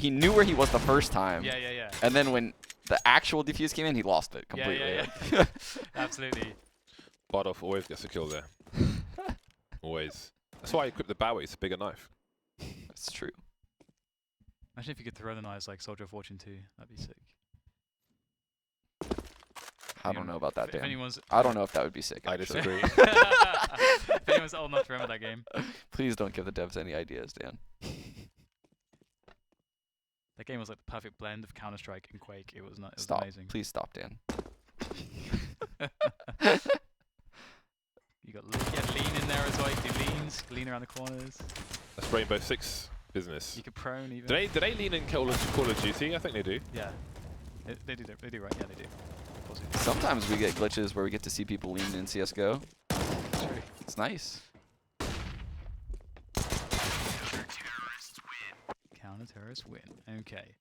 Speaker 2: knew where he was the first time.
Speaker 3: Yeah.
Speaker 2: And then when the actual defuse came in, he lost it completely.
Speaker 3: Yeah. Absolutely.
Speaker 1: Bardolph always gets a kill there. Always. That's why I equipped the Bowie. It's a bigger knife.
Speaker 2: That's true.
Speaker 3: Imagine if you could throw the knives like Soldier of Fortune 2. That'd be sick.
Speaker 2: I don't know about that,
Speaker 3: If
Speaker 2: Dan.
Speaker 3: anyone's,
Speaker 2: I don't know if that would be sick.
Speaker 1: I
Speaker 2: actually.
Speaker 1: disagree.
Speaker 3: if anyone's old enough to remember that game.
Speaker 2: Please don't give the devs any ideas, Dan.
Speaker 3: That game was like the perfect blend of Counter-Strike and Quake. It was not. It was
Speaker 2: Stop.
Speaker 3: amazing.
Speaker 2: Please stop, Dan.
Speaker 3: You had lean in there as well. You could do leans, lean around the corners.
Speaker 1: That's Rainbow Six business.
Speaker 3: You could prone even.
Speaker 1: Do they lean in Call of Duty? I think they do.
Speaker 3: Yeah. They do. They do right. Yeah, they do. Of course they do.
Speaker 2: Sometimes we get glitches where we get to see people lean in CS:GO.
Speaker 3: True.
Speaker 2: It's nice.
Speaker 3: Counter-terrorist win. Okay.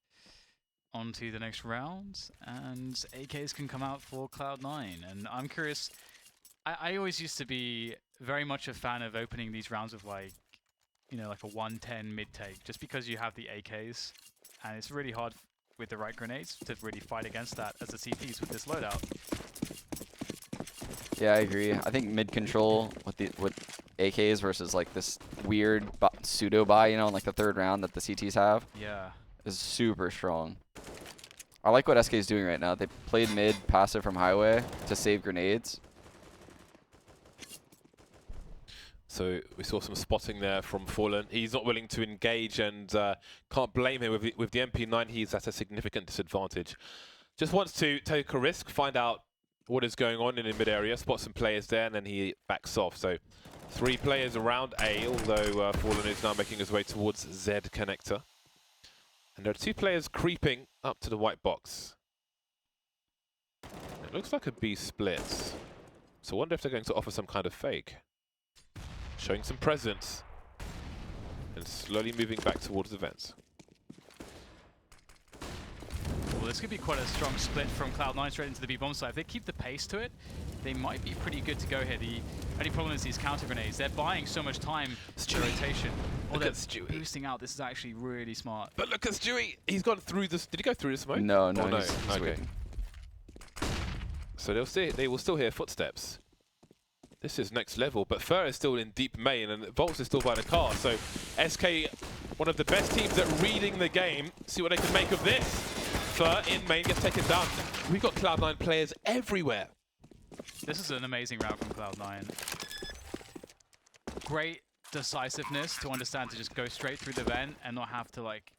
Speaker 3: On to the next round, and AKs can come out for Cloud9. And I'm curious, I always used to be very much a fan of opening these rounds with like, you know, like a 110 mid-take, just because you have the AKs, and it's really hard with the right grenades to really fight against that as the CTs with this loadout.
Speaker 2: Yeah, I agree. I think mid control with AKs versus like this weird pseudo buy, you know, in like the third round that the CTs have,
Speaker 3: Yeah.
Speaker 2: is super strong. I like what SK is doing right now. They played mid passive from highway to save grenades.
Speaker 1: So we saw some spotting there from Fallen. He's not willing to engage, and can't blame him. With the MP9, he's at a significant disadvantage. Just wants to take a risk, find out what is going on in the mid area, spot some players there, and then he backs off. So 3 players around A, although Fallen is now making his way towards Z connector. And there are 2 players creeping up to the white box. It looks like a B split. So I wonder if they're going to offer some kind of fake. Showing some presence. And slowly moving back towards the vents.
Speaker 3: Well, this could be quite a strong split from Cloud9 straight into the B-bomb side. If they keep the pace to it, they might be pretty good to go here. The only problem is these counter grenades. They're buying so much time to rotation. Oh,
Speaker 1: Look
Speaker 3: they're
Speaker 1: at Stewie.
Speaker 3: boosting out. This is actually really smart.
Speaker 1: But look at Stewie. He's gone through this. Did he go through the smoke?
Speaker 2: No,
Speaker 1: Oh, no.
Speaker 2: he's
Speaker 1: Okay.
Speaker 2: waiting.
Speaker 1: So they will still hear footsteps. This is next level, but Fur is still in deep main, and Volts is still by the car. So SK, one of the best teams at reading the game. See what they can make of this. Fur in main gets taken down. We've got Cloud9 players everywhere.
Speaker 3: This is an amazing round from Cloud9. Great decisiveness to understand to just go straight through the vent and not have to like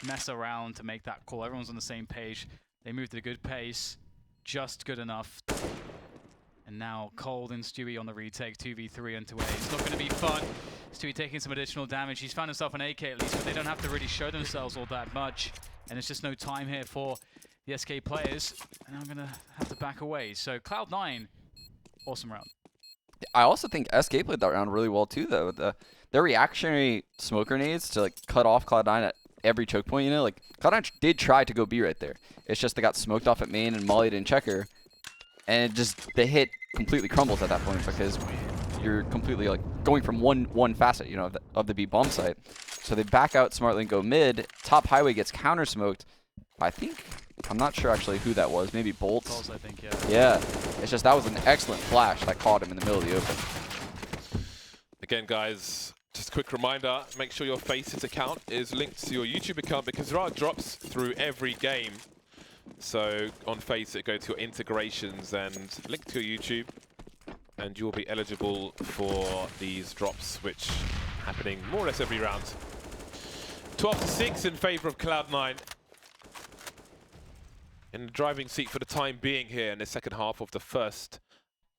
Speaker 3: mess around to make that call. Everyone's on the same page. They moved at a good pace, just good enough. And now Cold and Stewie on the retake, 2v3 into A. It's not going to be fun. Stewie taking some additional damage. He's found himself an AK at least, but they don't have to really show themselves all that much. And there's just no time here for the SK players. And I'm going to have to back away. So Cloud9, awesome round.
Speaker 2: I also think SK played that round really well too, though. Their reactionary smoke grenades to like cut off Cloud9 at every choke point, you know, like Cloud9 did try to go B right there. It's just they got smoked off at main and mollied in checker. And it just, the hit completely crumbles at that point because you're completely like going from one facet, you know, of the B bomb site. So they back out smartly and go mid. Top highway gets counter smoked. I think, I'm not sure actually who that was. Maybe Bolts.
Speaker 3: Bolts, I think, yeah.
Speaker 2: Yeah. It's just that was an excellent flash that caught him in the middle of the open.
Speaker 1: Again, guys, just a quick reminder, make sure your FACEIT account is linked to your YouTube account because there are drops through every game. So on FACEIT, go to your integrations and link to your YouTube, and you'll be eligible for these drops, which are happening more or less every round. 12-6 in favor of Cloud9. In the driving seat for the time being here in the second half of the first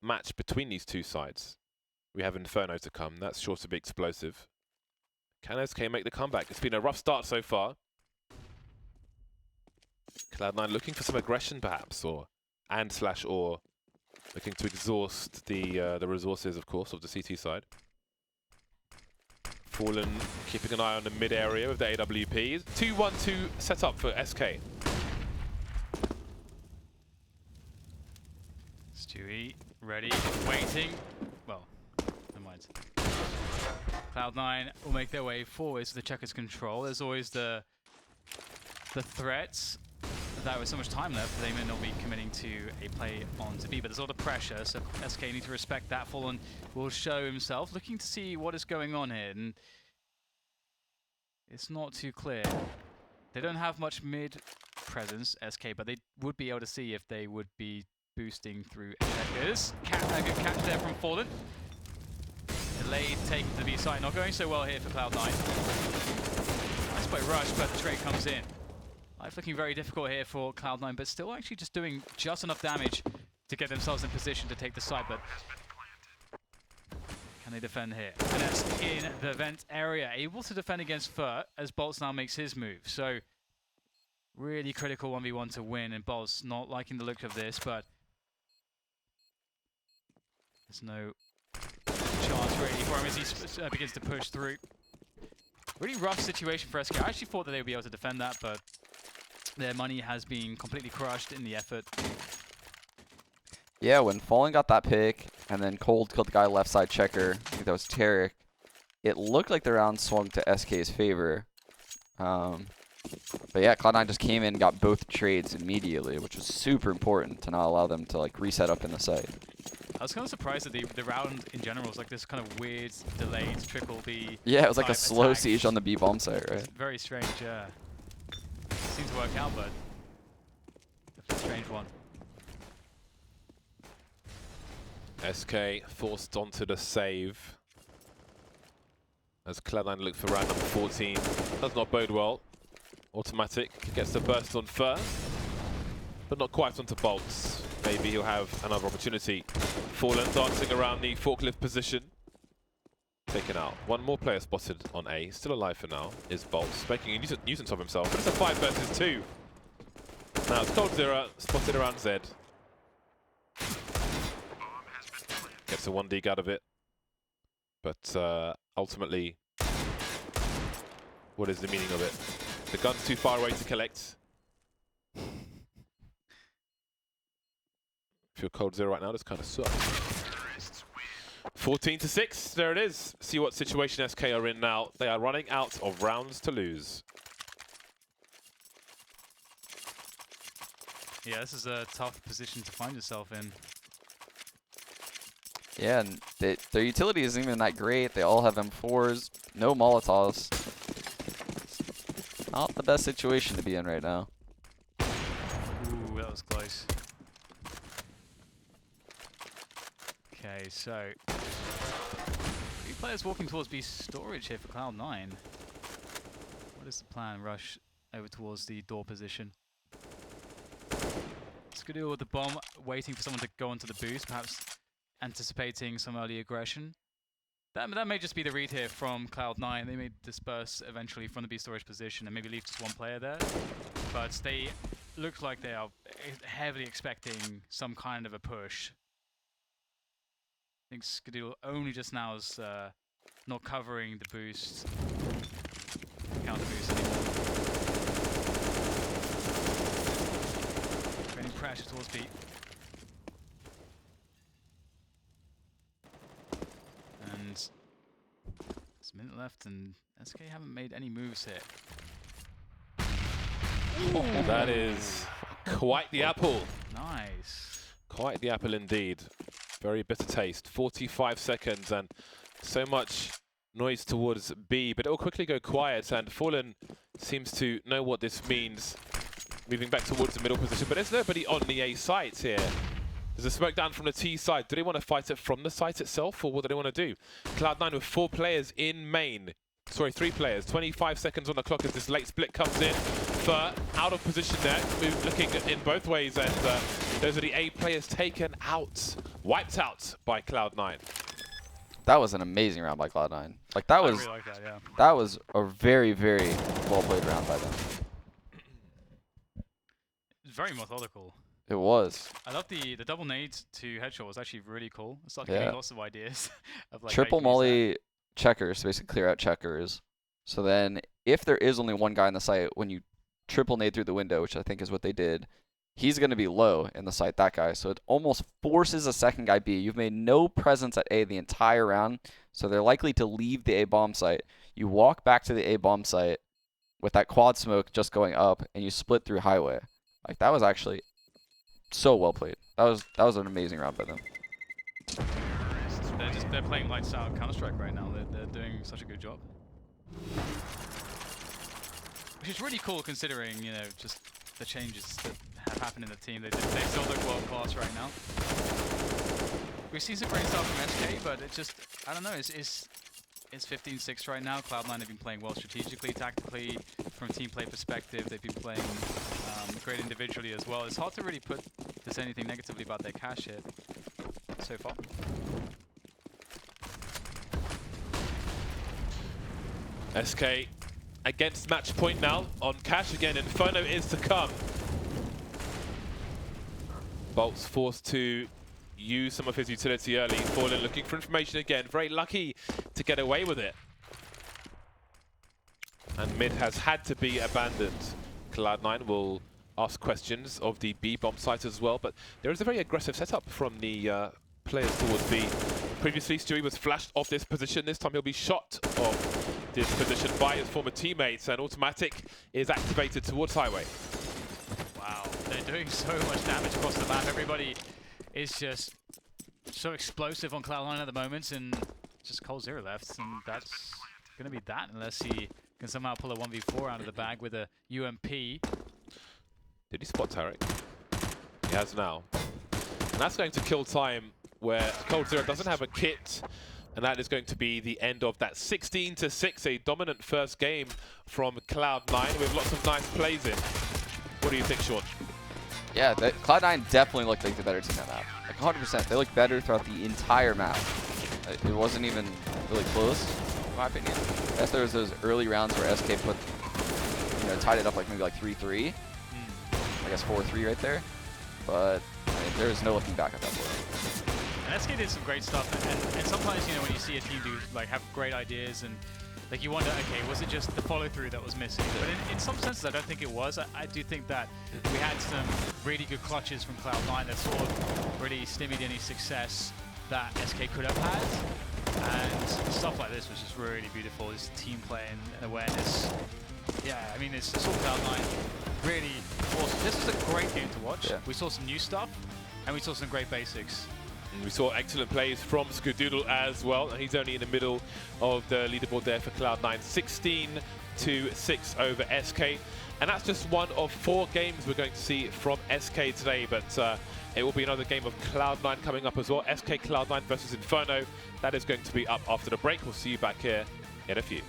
Speaker 1: match between these two sides. We have Inferno to come. That's sure to be explosive. Can SK make the comeback? It's been a rough start so far. Cloud9 looking for some aggression perhaps, or and /or, looking to exhaust the resources, of course, of the CT side. Fallen keeping an eye on the mid area with the AWP. 2-1-2 set up for SK.
Speaker 3: Stewie, ready, waiting. Well, never mind. Cloud9 will make their way forwards to the checker's control. There's always the threats that with so much time left, they may not be committing to a play on to B, but there's a lot of pressure, so SK need to respect that. Fallen will show himself, looking to see what is going on here, and it's not too clear. They don't have much mid presence, SK, but they would be able to see if they would be boosting through checkers. A good catch there from Fallen. Delayed take to the B side, not going so well here for Cloud9. Nice play rush, but the trade comes in. Life looking very difficult here for Cloud9, but still actually just doing just enough damage to get themselves in position to take the site, but can they defend here? And that's in the vent area, able to defend against Fur as Bolts now makes his move. So really critical 1v1 to win, and Bolts not liking the look of this, but there's no chance really for him as he begins to push through. Really rough situation for SK. I actually thought that they would be able to defend that, but their money has been completely crushed in the effort.
Speaker 2: Yeah, when Fallen got that pick, and then Cold killed the guy left side checker, I think that was Tarek, it looked like the round swung to SK's favor. But yeah, Cloud9 just came in and got both trades immediately, which was super important to not allow them to like reset up in the site.
Speaker 3: I was kind of surprised that the round in general was like this kind of weird delayed trickle B.
Speaker 2: Yeah, it was like a slow
Speaker 3: attack.
Speaker 2: siege on the B bomb site, right?
Speaker 3: It's very strange, yeah. Seems to work out, but it's a strange one.
Speaker 1: SK forced onto the save as Cloud9 look for round number 14. Does not bode well. Automatic gets the burst on Fur, but not quite onto Bolts. Maybe he'll have another opportunity. Fallen dancing around the forklift position. Taken out. One more player spotted on A. Still alive for now is Bolts, making a nuisance of himself. But it's a 5 versus 2. Now it's Cold Zero spotted around Z. Gets a 1 dig out of it. But ultimately, what is the meaning of it? The gun's too far away to collect. If you're Cold Zero right now, this kind of sucks. 14-6, there it is. See what situation SK are in now. They are running out of rounds to lose.
Speaker 3: Yeah, this is a tough position to find yourself in.
Speaker 2: Yeah, and their utility isn't even that great. They all have M4s, no Molotovs. Not the best situation to be in right now.
Speaker 3: Ooh, that was close. Okay, so 3 players walking towards B storage here for Cloud9. What is the plan? Rush over towards the door position. Skidoo with the bomb, waiting for someone to go onto the boost, perhaps anticipating some early aggression. That may just be the read here from Cloud9. They may disperse eventually from the B storage position and maybe leave just one player there. But they look like they are heavily expecting some kind of a push. I think Skidoo only just now is not covering the boost, counter boost anymore. Training pressure towards B. And there's a minute left, and SK haven't made any moves here.
Speaker 1: Oh, that is quite the apple.
Speaker 3: Nice.
Speaker 1: Quite the apple indeed. Very bitter taste. 45 seconds and so much noise towards B, but it will quickly go quiet, and Fallen seems to know what this means. Moving back towards the middle position, but there's nobody on the A site here. There's a smoke down from the T side. Do they want to fight it from the site itself, or what do they want to do? Cloud9 with 4 players in main. Sorry, 3 players. 25 seconds on the clock as this late split comes in. Fur out of position there. Move looking in both ways, and those are the A players taken out. Wiped out by Cloud9.
Speaker 2: That was an amazing round by Cloud9. Like that was
Speaker 3: I really like that, yeah.
Speaker 2: that was a very, very well played round by them.
Speaker 3: It's very methodical.
Speaker 2: It was.
Speaker 3: I love the double nades to headshot was actually really cool. I started
Speaker 2: Yeah.
Speaker 3: getting lots of ideas of like
Speaker 2: Triple
Speaker 3: how you can use
Speaker 2: molly checkers to basically clear out checkers. So then if there is only one guy in the site, when you triple nade through the window, which I think is what they did, he's going to be low in the site, that guy. So it almost forces a second guy B. You've made no presence at A the entire round, so they're likely to leave the A bomb site. You walk back to the A bomb site with that quad smoke just going up, and you split through highway. Like, that was actually so well played. That was an amazing round by them.
Speaker 3: they're playing lights out Counter-Strike right now. They're doing such a good job. Which is really cool considering, you know, just the changes that have happened in the team. They still look world class right now. We've seen some great stuff from SK, but it just, I don't know, it's 15-6 right now. Cloud9 have been playing well strategically, tactically, from a team play perspective. They've been playing great individually as well. It's hard to really say anything negatively about their cash hit so far.
Speaker 1: SK against match point now on cash again. Inferno is to come. Bolt's forced to use some of his utility early. Fallen looking for information again. Very lucky to get away with it. And mid has had to be abandoned. Cloud9 will ask questions of the B bomb site as well, but there is a very aggressive setup from the players towards B. Previously, Stewie was flashed off this position. This time he'll be shot off this position by his former teammates, and automatic is activated towards highway.
Speaker 3: Wow, they're doing so much damage across the map. Everybody is just so explosive on Cloud9 at the moment, and just Cold Zero left, and that's going to be that unless he can somehow pull a 1v4 out of the bag with a UMP.
Speaker 1: Did he spot Tarek? He has now. And that's going to kill time where Cold Zero doesn't have a kit, and that is going to be the end of that 16-6, a dominant first game from Cloud9 with lots of nice plays in. What do you think, Sean?
Speaker 2: Yeah, Cloud9 definitely looked like the better team on that map. Like 100%. They looked better throughout the entire map. It wasn't even really close, in my opinion. I guess there was those early rounds where SK put, you know, tied it up like maybe like 3-3. I guess 4-3 right there. But I mean, there's no looking back at that point.
Speaker 3: And SK did some great stuff, and sometimes, you know, when you see a team do like have great ideas and like you wonder, okay, was it just the follow-through that was missing? But in some senses, I don't think it was. I do think that we had some really good clutches from Cloud9 that sort of really stymied any success that SK could have had. And stuff like this was just really beautiful. This team play and awareness. Yeah, I mean, it's all Cloud9. Really awesome. This was a great game to watch.
Speaker 2: Yeah.
Speaker 3: We saw some new stuff, and we saw some great basics.
Speaker 1: And we saw excellent plays from Skadoodle as well, and he's only in the middle of the leaderboard there for Cloud9. 16-6 over SK, and that's just one of 4 games we're going to see from SK today, but it will be another game of Cloud9 coming up as well. SK Cloud9 versus Inferno. That is going to be up after the break. We'll see you back here in a few.